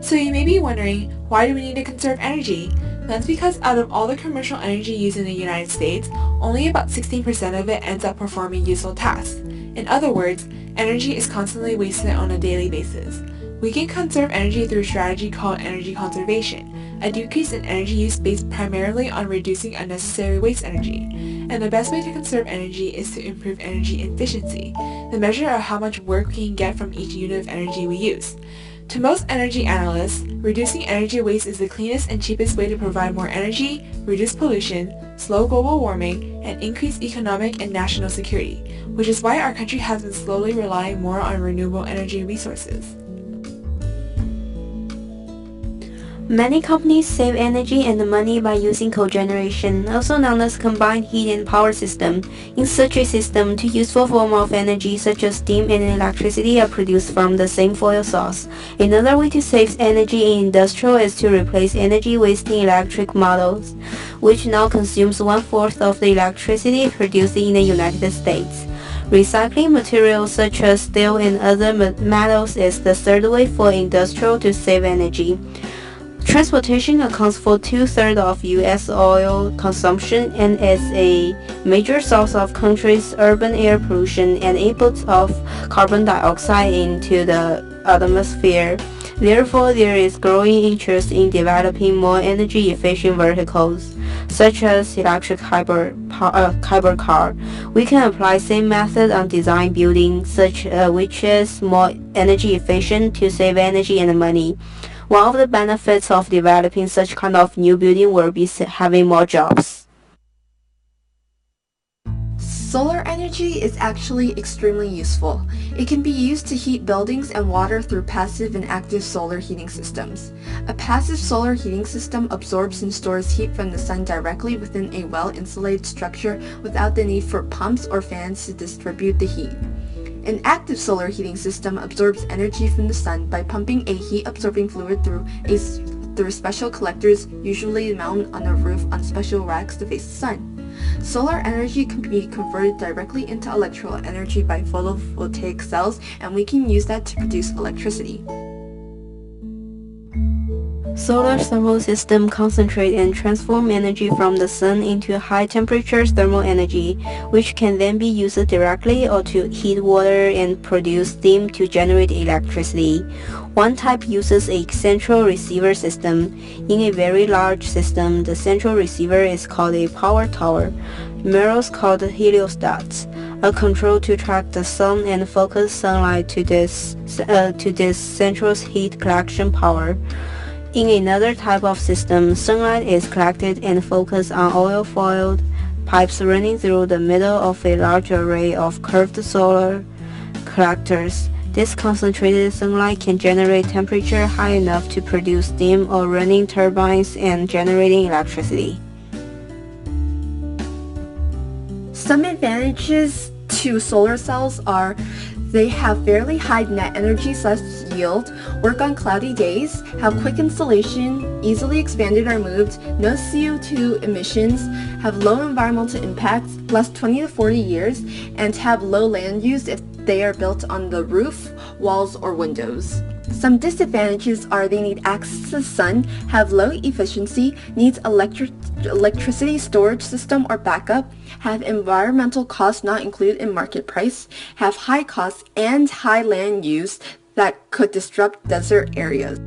So you may be wondering, why do we need to conserve energy? That's because out of all the commercial energy used in the United States, only about 16% of it ends up performing useful tasks. In other words, energy is constantly wasted on a daily basis. We can conserve energy through a strategy called energy conservation, a decrease in energy use based primarily on reducing unnecessary waste energy. And the best way to conserve energy is to improve energy efficiency, the measure of how much work we can get from each unit of energy we use. To most energy analysts, reducing energy waste is the cleanest and cheapest way to provide more energy, reduce pollution, slow global warming, and increase economic and national security, which is why our country has been slowly relying more on renewable energy resources. Many companies save energy and money by using cogeneration, also known as combined heat and power system. In such a system, two useful forms of energy such as steam and electricity are produced from the same fuel source. Another way to save energy in industrial is to replace energy-wasting electric models, which now consumes 1/4 of the electricity produced in the United States. Recycling materials such as steel and other metals is the third way for industrial to save energy. Transportation accounts for 2/3 of U.S. oil consumption and is a major source of country's urban air pollution and inputs of carbon dioxide into the atmosphere. Therefore, there is growing interest in developing more energy-efficient vehicles, such as electric hybrid car. We can apply same method on design building, which is more energy efficient to save energy and money. One of the benefits of developing such kind of new building will be having more jobs. Solar energy is actually extremely useful. It can be used to heat buildings and water through passive and active solar heating systems. A passive solar heating system absorbs and stores heat from the sun directly within a well-insulated structure without the need for pumps or fans to distribute the heat. An active solar heating system absorbs energy from the sun by pumping a heat-absorbing fluid through special collectors, usually mounted on a roof on special racks to face the sun. Solar energy can be converted directly into electrical energy by photovoltaic cells, and we can use that to produce electricity. Solar thermal systems concentrate and transform energy from the sun into high-temperature thermal energy, which can then be used directly or to heat water and produce steam to generate electricity. One type uses a central receiver system. In a very large system, the central receiver is called a power tower. Mirrors called heliostats are controlled to track the sun and focus sunlight to this central heat collection power. In another type of system, sunlight is collected and focused on oil-foiled pipes running through the middle of a large array of curved solar collectors. This concentrated sunlight can generate temperature high enough to produce steam or running turbines and generating electricity. Some advantages to solar cells are they have fairly high net energy yield, work on cloudy days, have quick installation, easily expanded or moved, no CO2 emissions, have low environmental impacts, last 20 to 40 years, and have low land use if they are built on the roof, walls, or windows. Some disadvantages are they need access to the sun, have low efficiency, needs electricity storage system or backup, have environmental costs not included in market price, have high costs and high land use that could disrupt desert areas.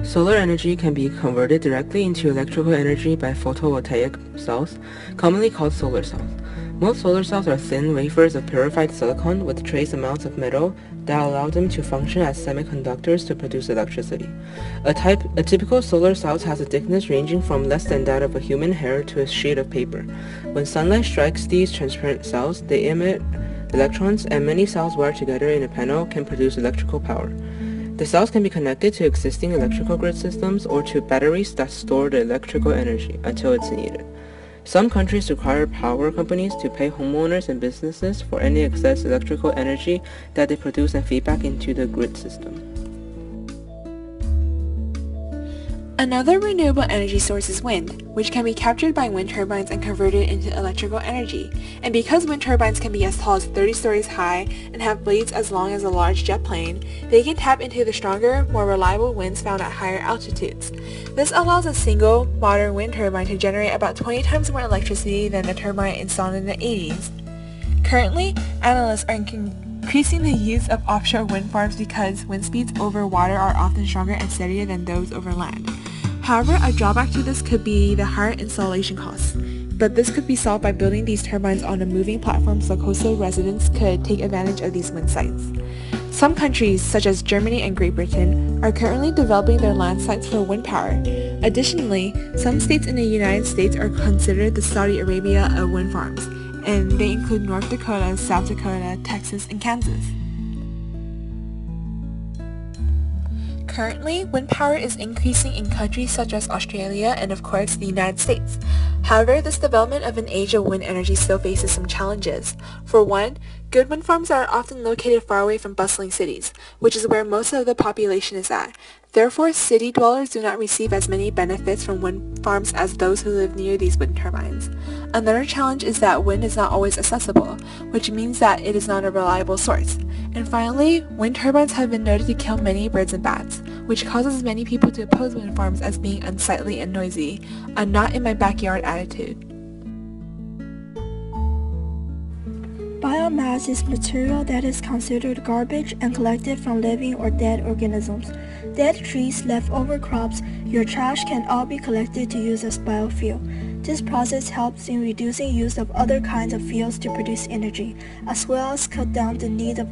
Solar energy can be converted directly into electrical energy by photovoltaic cells, commonly called solar cells. Most solar cells are thin wafers of purified silicon with trace amounts of metal that allow them to function as semiconductors to produce electricity. A typical solar cell has a thickness ranging from less than that of a human hair to a sheet of paper. When sunlight strikes these transparent cells, they emit electrons, and many cells wired together in a panel can produce electrical power. The cells can be connected to existing electrical grid systems or to batteries that store the electrical energy until it's needed. Some countries require power companies to pay homeowners and businesses for any excess electrical energy that they produce and feed back into the grid system. Another renewable energy source is wind, which can be captured by wind turbines and converted into electrical energy. And because wind turbines can be as tall as 30 stories high and have blades as long as a large jet plane, they can tap into the stronger, more reliable winds found at higher altitudes. This allows a single, modern wind turbine to generate about 20 times more electricity than a turbine installed in the 80s. Currently, analysts are increasing the use of offshore wind farms because wind speeds over water are often stronger and steadier than those over land. However, a drawback to this could be the higher installation costs, but this could be solved by building these turbines on a moving platform so coastal residents could take advantage of these wind sites. Some countries, such as Germany and Great Britain, are currently developing their land sites for wind power. Additionally, some states in the United States are considered the Saudi Arabia of wind farms, and they include North Dakota, South Dakota, Texas, and Kansas. Currently, wind power is increasing in countries such as Australia and of course the United States. However, this development of an age of wind energy still faces some challenges. For one, good wind farms are often located far away from bustling cities, which is where most of the population is at. Therefore, city dwellers do not receive as many benefits from wind farms as those who live near these wind turbines. Another challenge is that wind is not always accessible, which means that it is not a reliable source. And finally, wind turbines have been noted to kill many birds and bats, which causes many people to oppose wind farms as being unsightly and noisy, a not in my backyard attitude. Biomass is material that is considered garbage and collected from living or dead organisms. Dead trees, leftover crops, your trash can all be collected to use as biofuel. This process helps in reducing use of other kinds of fuels to produce energy, as well as cut down the need of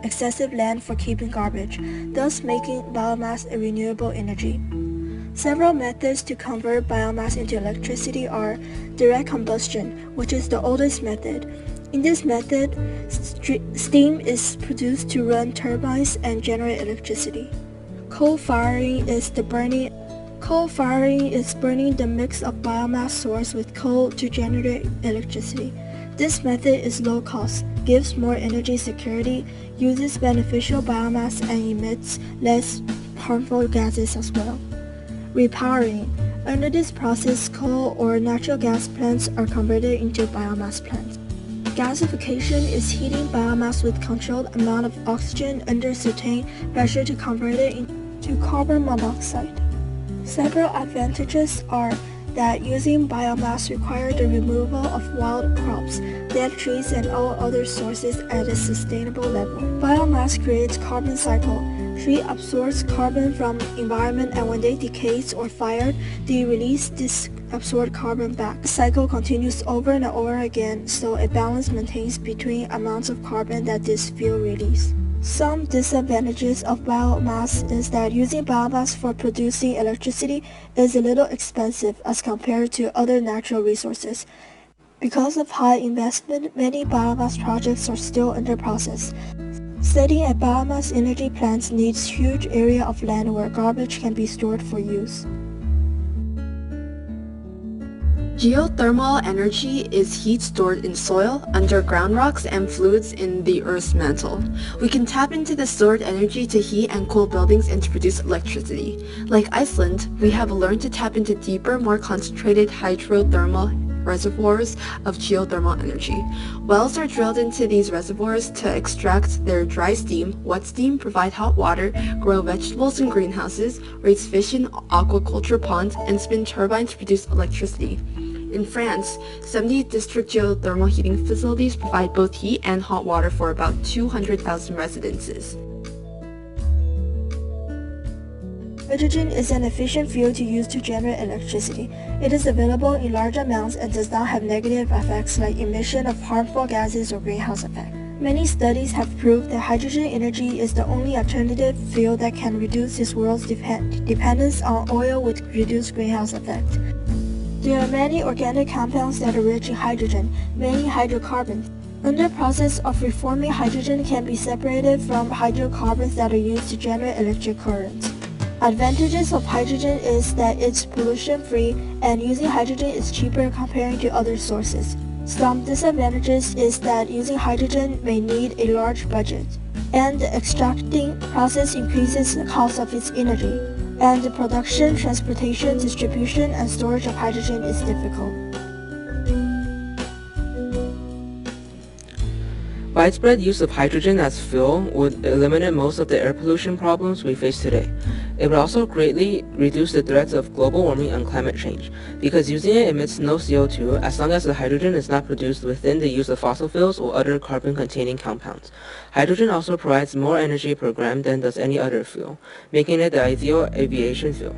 excessive land for keeping garbage, thus making biomass a renewable energy. Several methods to convert biomass into electricity are direct combustion, which is the oldest method. In this method, steam is produced to run turbines and generate electricity. Coal firing is burning the mix of biomass source with coal to generate electricity. This method is low cost, gives more energy security, uses beneficial biomass, and emits less harmful gases as well. Repowering. Under this process, coal or natural gas plants are converted into biomass plants. Gasification is heating biomass with controlled amount of oxygen under certain pressure to convert it into carbon monoxide. Several advantages are that using biomass requires the removal of wild crops, dead trees, and all other sources at a sustainable level. Biomass creates carbon cycle. Tree absorbs carbon from environment, and when they decay or fired, they release this absorbed carbon back. The cycle continues over and over again, so a balance maintains between amounts of carbon that this fuel releases. Some disadvantages of biomass is that using biomass for producing electricity is a little expensive as compared to other natural resources. Because of high investment, many biomass projects are still under process. Setting a biomass energy plant needs huge area of land where garbage can be stored for use. Geothermal energy is heat stored in soil, underground rocks, and fluids in the Earth's mantle. We can tap into the stored energy to heat and cool buildings and to produce electricity. Like Iceland, we have learned to tap into deeper, more concentrated hydrothermal reservoirs of geothermal energy. Wells are drilled into these reservoirs to extract their dry steam, wet steam, provide hot water, grow vegetables in greenhouses, raise fish in aquaculture ponds, and spin turbines to produce electricity. In France, 70 district geothermal heating facilities provide both heat and hot water for about 200,000 residences. Hydrogen is an efficient fuel to use to generate electricity. It is available in large amounts and does not have negative effects like emission of harmful gases or greenhouse effect. Many studies have proved that hydrogen energy is the only alternative fuel that can reduce this world's dependence on oil with reduced greenhouse effect. There are many organic compounds that are rich in hydrogen, mainly hydrocarbons. Under process of reforming, hydrogen can be separated from hydrocarbons that are used to generate electric current. Advantages of hydrogen is that it's pollution-free and using hydrogen is cheaper comparing to other sources. Some disadvantages is that using hydrogen may need a large budget, and the extracting process increases the cost of its energy. and the production, transportation, distribution, and storage of hydrogen is difficult. Widespread use of hydrogen as fuel would eliminate most of the air pollution problems we face today. It would also greatly reduce the threats of global warming and climate change, because using it emits no CO2 as long as the hydrogen is not produced within the use of fossil fuels or other carbon-containing compounds. Hydrogen also provides more energy per gram than does any other fuel, making it the ideal aviation fuel.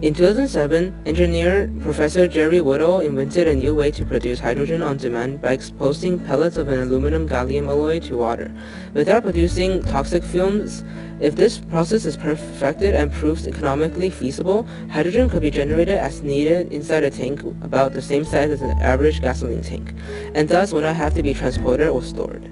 In 2007, engineer Professor Jerry Whittle invented a new way to produce hydrogen on demand by exposing pellets of an aluminum gallium alloy to water, without producing toxic fumes. If this process is perfected and proves economically feasible, hydrogen could be generated as needed inside a tank about the same size as an average gasoline tank, and thus will not have to be transported or stored.